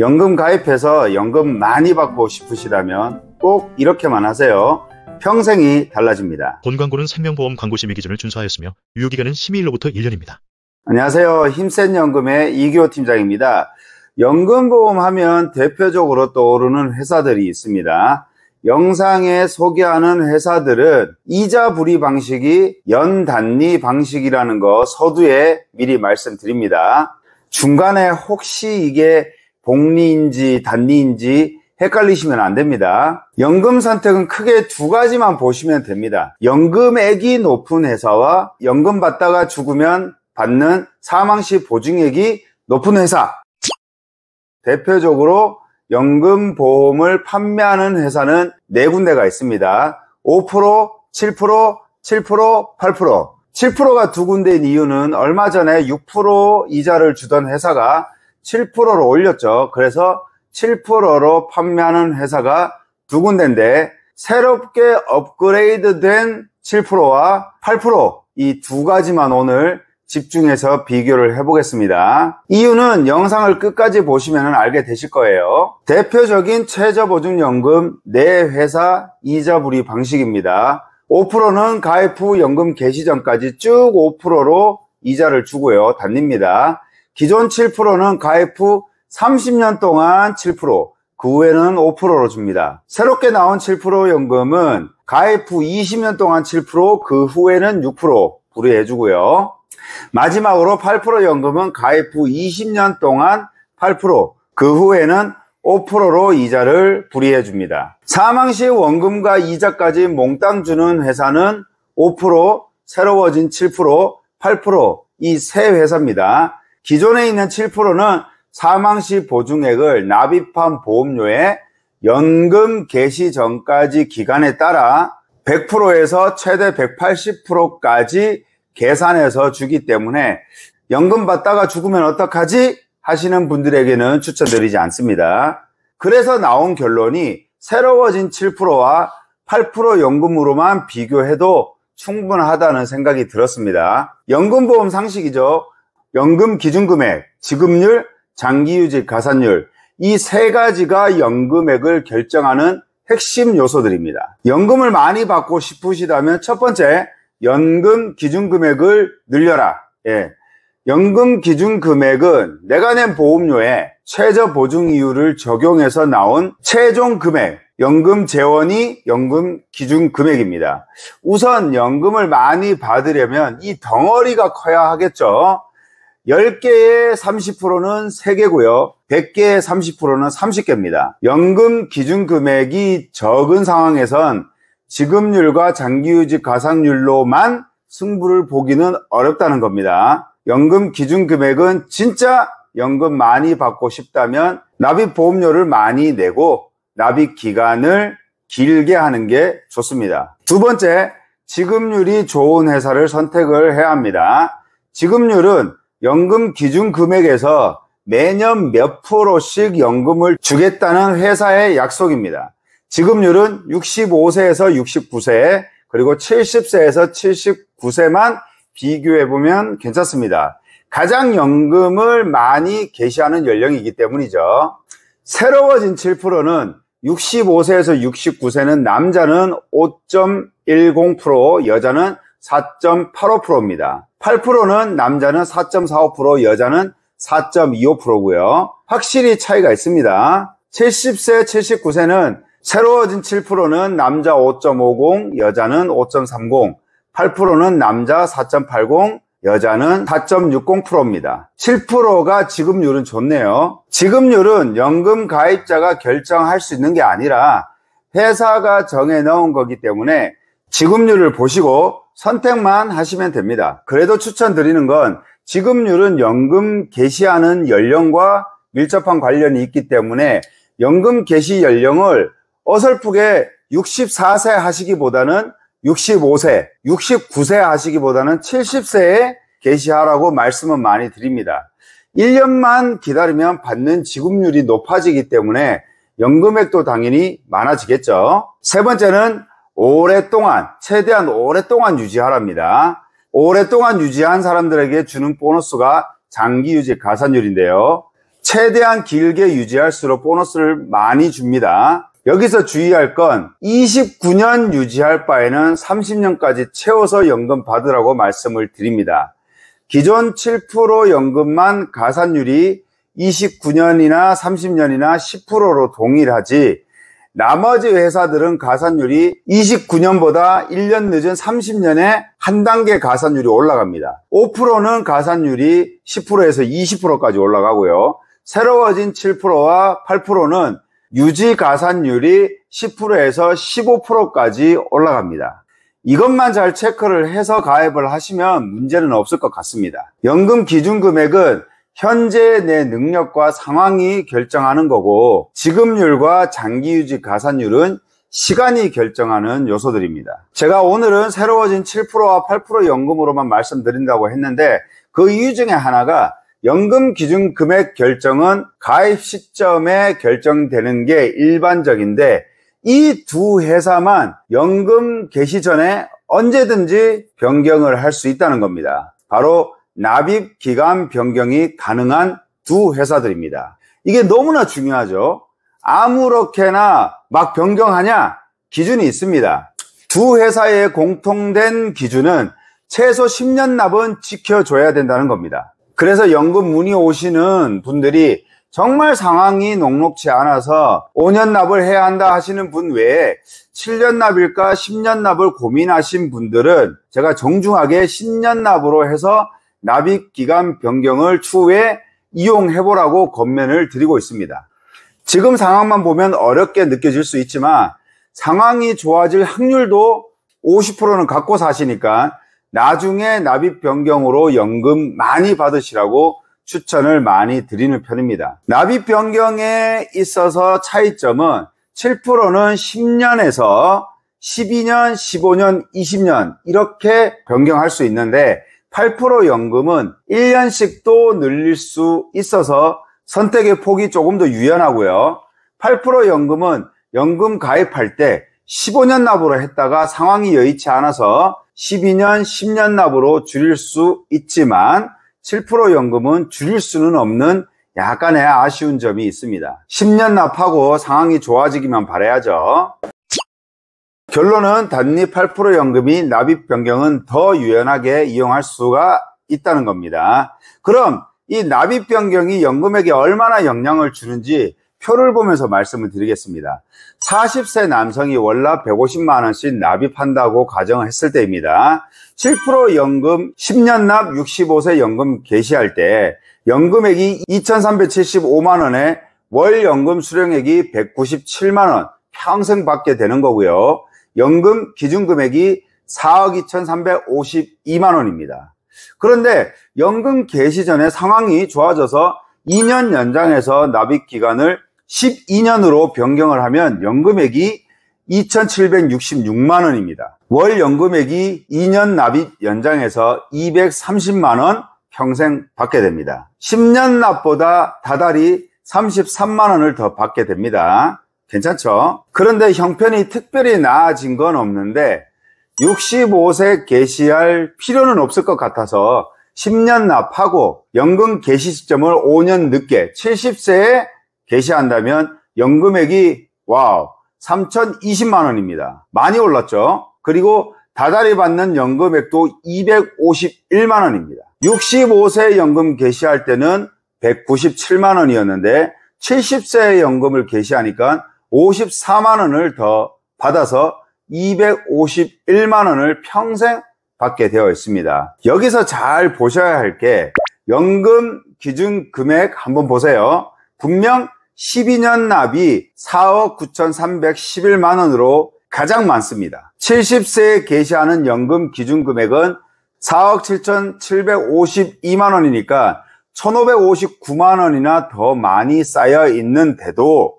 연금 가입해서 연금 많이 받고 싶으시다면 꼭 이렇게만 하세요. 평생이 달라집니다. 본 광고는 생명보험 광고심의 기준을 준수하였으며 유효기간은 심의일로부터 1년입니다. 안녕하세요. 힘센 연금의 이규호 팀장입니다. 연금보험 하면 대표적으로 떠오르는 회사들이 있습니다. 영상에 소개하는 회사들은 이자 불이 방식이 연단리 방식이라는 거 서두에 미리 말씀드립니다. 중간에 혹시 이게 복리인지 단리인지 헷갈리시면 안 됩니다. 연금 선택은 크게 두 가지만 보시면 됩니다. 연금액이 높은 회사와 연금 받다가 죽으면 받는 사망시 보증액이 높은 회사. 대표적으로 연금보험을 판매하는 회사는 네 군데가 있습니다. 5%, 7%, 7%, 8%. 7%가 두 군데인 이유는 얼마 전에 6% 이자를 주던 회사가 7%로 올렸죠. 그래서 7%로 판매하는 회사가 두 군데인데 새롭게 업그레이드된 7%와 8% 이 두 가지만 오늘 집중해서 비교를 해보겠습니다. 이유는 영상을 끝까지 보시면 알게 되실 거예요. 대표적인 최저보증연금 내 회사 이자 불이 방식입니다. 5%는 가입 후 연금 개시 전까지 쭉 5%로 이자를 주고요. 단리입니다. 기존 7%는 가입 후 30년 동안 7%, 그 후에는 5%로 줍니다. 새롭게 나온 7% 연금은 가입 후 20년 동안 7%, 그 후에는 6% 불이해 주고요. 마지막으로 8% 연금은 가입 후 20년 동안 8%, 그 후에는 5%로 이자를 불이해 줍니다. 사망시 원금과 이자까지 몽땅 주는 회사는 5%, 새로워진 7%, 8% 이 세 회사입니다. 기존에 있는 7%는 사망시 보증액을 납입한 보험료에 연금 개시 전까지 기간에 따라 100%에서 최대 180%까지 계산해서 주기 때문에 연금 받다가 죽으면 어떡하지? 하시는 분들에게는 추천드리지 않습니다. 그래서 나온 결론이 새로워진 7%와 8% 연금으로만 비교해도 충분하다는 생각이 들었습니다. 연금보험 상식이죠. 연금 기준금액, 지급률, 장기유지 가산율 이 세 가지가 연금액을 결정하는 핵심 요소들입니다. 연금을 많이 받고 싶으시다면 첫 번째, 연금 기준금액을 늘려라. 연금 기준금액은 내가 낸 보험료에 최저보증이율을 적용해서 나온 최종 금액, 연금 재원이 연금 기준금액입니다. 우선 연금을 많이 받으려면 이 덩어리가 커야 하겠죠. 10개의 30%는 3개고요. 100개의 30%는 30개입니다. 연금 기준금액이 적은 상황에선 지급률과 장기유지 가산율로만 승부를 보기는 어렵다는 겁니다. 연금 기준금액은 진짜 연금 많이 받고 싶다면 납입보험료를 많이 내고 납입 기간을 길게 하는 게 좋습니다. 두 번째, 지급률이 좋은 회사를 선택을 해야 합니다. 지급률은 연금 기준금액에서 매년 몇 프로씩 연금을 주겠다는 회사의 약속입니다. 지급률은 65세에서 69세, 그리고 70세에서 79세만 비교해보면 괜찮습니다. 가장 연금을 많이 개시하는 연령이기 때문이죠. 새로워진 7%는 65세에서 69세는 남자는 5.10%, 여자는 4.85%입니다. 8%는 남자는 4.45%, 여자는 4.25%고요. 확실히 차이가 있습니다. 70세, 79세는 새로워진 7%는 남자 5.50, 여자는 5.30, 8%는 남자 4.80, 여자는 4.60%입니다. 7%가 지급률은 좋네요. 지급률은 연금 가입자가 결정할 수 있는 게 아니라 회사가 정해 놓은 거기 때문에 지급률을 보시고 선택만 하시면 됩니다. 그래도 추천드리는 건 지급률은 연금 개시하는 연령과 밀접한 관련이 있기 때문에 연금 개시 연령을 어설프게 64세 하시기보다는 65세, 69세 하시기보다는 70세에 개시하라고 말씀은 많이 드립니다. 1년만 기다리면 받는 지급률이 높아지기 때문에 연금액도 당연히 많아지겠죠. 세 번째는 오랫동안, 최대한 오랫동안 유지하랍니다. 오랫동안 유지한 사람들에게 주는 보너스가 장기유지 가산율인데요. 최대한 길게 유지할수록 보너스를 많이 줍니다. 여기서 주의할 건 29년 유지할 바에는 30년까지 채워서 연금 받으라고 말씀을 드립니다. 기존 7% 연금만 가산율이 29년이나 30년이나 10%로 동일하지, 나머지 회사들은 가산율이 29년보다 1년 늦은 30년에 한 단계 가산율이 올라갑니다. 5%는 가산율이 10%에서 20%까지 올라가고요. 새로워진 7%와 8%는 유지 가산율이 10%에서 15%까지 올라갑니다. 이것만 잘 체크를 해서 가입을 하시면 문제는 없을 것 같습니다. 연금 기준 금액은 현재 내 능력과 상황이 결정하는 거고, 지급률과 장기유지 가산율은 시간이 결정하는 요소들입니다. 제가 오늘은 새로워진 7%와 8% 연금으로만 말씀드린다고 했는데, 그 이유 중에 하나가 연금 기준 금액 결정은 가입 시점에 결정되는 게 일반적인데, 이 두 회사만 연금 개시 전에 언제든지 변경을 할 수 있다는 겁니다. 바로 납입 기간 변경이 가능한 두 회사들입니다. 이게 너무나 중요하죠. 아무렇게나 막 변경하냐? 기준이 있습니다. 두 회사의 공통된 기준은 최소 10년 납은 지켜줘야 된다는 겁니다. 그래서 연금 문의 오시는 분들이 정말 상황이 녹록치 않아서 5년 납을 해야 한다 하시는 분 외에 7년 납일까 10년 납을 고민하신 분들은 제가 정중하게 10년 납으로 해서 납입 기간 변경을 추후에 이용해보라고 권면을 드리고 있습니다. 지금 상황만 보면 어렵게 느껴질 수 있지만 상황이 좋아질 확률도 50%는 갖고 사시니까 나중에 납입 변경으로 연금 많이 받으시라고 추천을 많이 드리는 편입니다. 납입 변경에 있어서 차이점은 7%는 10년에서 12년, 15년, 20년 이렇게 변경할 수 있는데 8% 연금은 1년씩도 늘릴 수 있어서 선택의 폭이 조금 더 유연하고요. 8% 연금은 연금 가입할 때 15년 납으로 했다가 상황이 여의치 않아서 12년, 10년 납으로 줄일 수 있지만 7% 연금은 줄일 수는 없는 약간의 아쉬운 점이 있습니다. 10년 납하고 상황이 좋아지기만 바라야죠. 결론은 단기 8% 연금이 납입 변경은 더 유연하게 이용할 수가 있다는 겁니다. 그럼 이 납입 변경이 연금액에 얼마나 영향을 주는지 표를 보면서 말씀을 드리겠습니다. 40세 남성이 월납 150만 원씩 납입한다고 가정을 했을 때입니다. 7% 연금 10년 납 65세 연금 개시할 때 연금액이 2,375만 원에 월 연금 수령액이 197만 원 평생 받게 되는 거고요. 연금 기준 금액이 4억 2,352만 원입니다. 그런데 연금 개시 전에 상황이 좋아져서 2년 연장해서 납입 기간을 12년으로 변경을 하면 연금액이 2,766만 원입니다. 월 연금액이 2년 납입 연장해서 230만 원 평생 받게 됩니다. 10년 납보다 다달이 33만 원을 더 받게 됩니다. 괜찮죠? 그런데 형편이 특별히 나아진 건 없는데 65세 개시할 필요는 없을 것 같아서 10년 납하고 연금 개시 시점을 5년 늦게 70세에 개시한다면 연금액이 와우 3,020만 원입니다. 많이 올랐죠? 그리고 다달이 받는 연금액도 251만 원입니다. 65세 연금 개시할 때는 197만 원이었는데 70세 연금을 개시하니까 54만 원을 더 받아서 251만 원을 평생 받게 되어 있습니다. 여기서 잘 보셔야 할 게 연금 기준 금액 한번 보세요. 분명 12년 납이 4억 9,311만 원으로 가장 많습니다. 70세에 개시하는 연금 기준 금액은 4억 7,752만 원이니까 1,559만 원이나 더 많이 쌓여 있는데도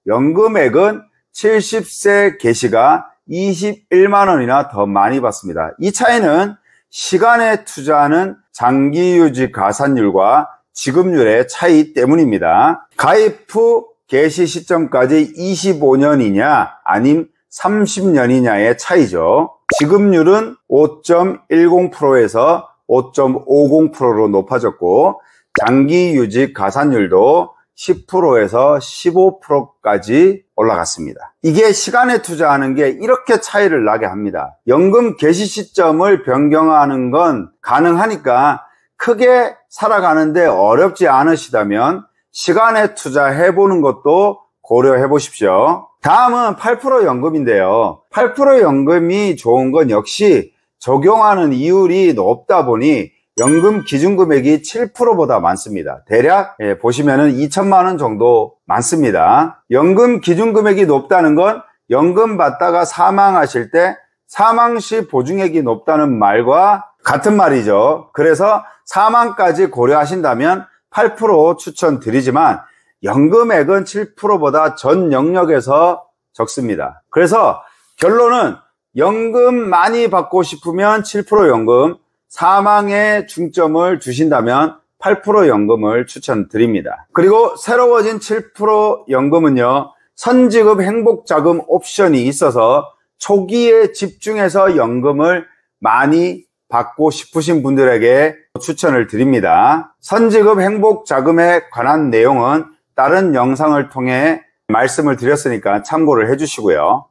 연금액은 70세 개시가 21만 원이나 더 많이 받습니다. 이 차이는 시간에 투자하는 장기유지 가산율과 지급률의 차이 때문입니다. 가입 후 개시 시점까지 25년이냐 아님 30년이냐의 차이죠. 지급률은 5.10%에서 5.50%로 높아졌고 장기유직 가산율도 10%에서 15%까지 올라갔습니다. 이게 시간에 투자하는 게 이렇게 차이를 나게 합니다. 연금 개시 시점을 변경하는 건 가능하니까 크게 살아가는데 어렵지 않으시다면 시간에 투자해보는 것도 고려해 보십시오. 다음은 8% 연금인데요. 8% 연금이 좋은 건 역시 적용하는 이율이 높다 보니 연금 기준금액이 7%보다 많습니다. 대략 보시면은 2천만 원 정도 많습니다. 연금 기준금액이 높다는 건 연금 받다가 사망하실 때 사망시 보증액이 높다는 말과 같은 말이죠. 그래서 사망까지 고려하신다면 8% 추천드리지만 연금액은 7%보다 전 영역에서 적습니다. 그래서 결론은 연금 많이 받고 싶으면 7% 연금, 사망에 중점을 두신다면 8% 연금을 추천드립니다. 그리고 새로워진 7% 연금은요, 선지급 행복자금 옵션이 있어서 초기에 집중해서 연금을 많이 받고 싶으신 분들에게 추천을 드립니다. 선지급 행복자금에 관한 내용은 다른 영상을 통해 말씀을 드렸으니까 참고를 해주시고요.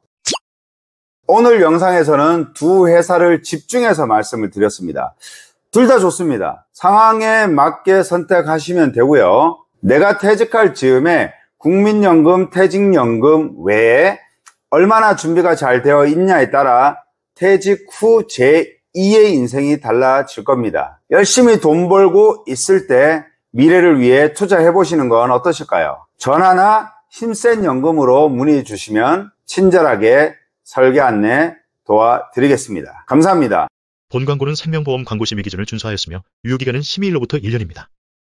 오늘 영상에서는 두 회사를 집중해서 말씀을 드렸습니다. 둘 다 좋습니다. 상황에 맞게 선택하시면 되고요. 내가 퇴직할 즈음에 국민연금, 퇴직연금 외에 얼마나 준비가 잘 되어 있냐에 따라 퇴직 후 제2의 인생이 달라질 겁니다. 열심히 돈 벌고 있을 때 미래를 위해 투자해 보시는 건 어떠실까요? 전화나 힘센 연금으로 문의 주시면 친절하게 설계 안내 도와드리겠습니다. 감사합니다. 본 광고는 생명보험 광고 심의 기준을 준수하였으며 유효기간은 심의일로부터 1년입니다.